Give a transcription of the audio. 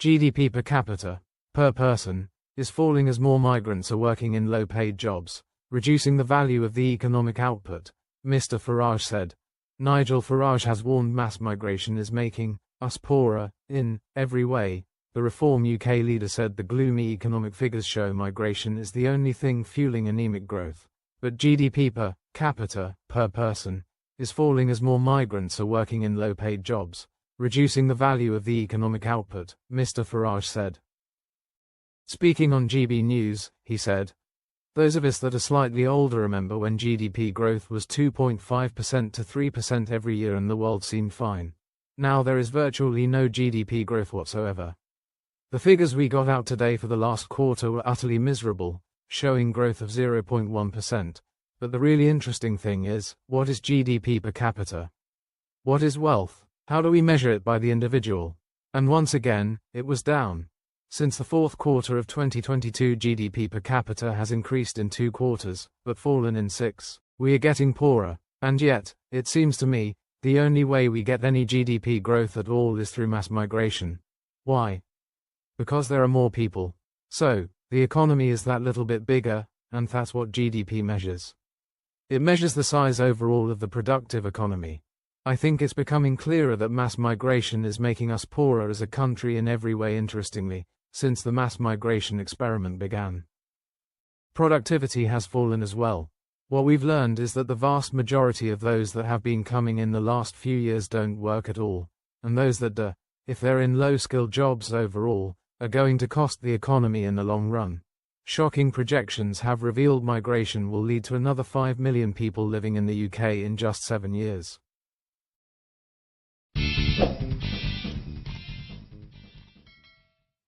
GDP per capita, per person, is falling as more migrants are working in low-paid jobs, reducing the value of the economic output, Mr. Farage said. Nigel Farage has warned mass migration is making us poorer, in every way. The Reform UK leader said the gloomy economic figures show migration is the only thing fueling anemic growth. But GDP per capita, per person, is falling as more migrants are working in low-paid jobs, reducing the value of the economic output, Mr. Farage said. Speaking on GB News, he said, "Those of us that are slightly older remember when GDP growth was 2.5% to 3% every year and the world seemed fine. Now there is virtually no GDP growth whatsoever. The figures we got out today for the last quarter were utterly miserable, showing growth of 0.1%. But the really interesting thing is, what is GDP per capita? What is wealth? How do we measure it by the individual?" And once again, it was down. Since the fourth quarter of 2022, GDP per capita has increased in 2 quarters, but fallen in 6. We are getting poorer, and yet, it seems to me, the only way we get any GDP growth at all is through mass migration. Why? Because there are more people. So, the economy is that little bit bigger, and that's what GDP measures. It measures the size overall of the productive economy. I think it's becoming clearer that mass migration is making us poorer as a country in every way. Interestingly, since the mass migration experiment began, productivity has fallen as well. What we've learned is that the vast majority of those that have been coming in the last few years don't work at all, and those that do, if they're in low-skilled jobs overall, are going to cost the economy in the long run. Shocking projections have revealed migration will lead to another 5 million people living in the UK in just 7 years.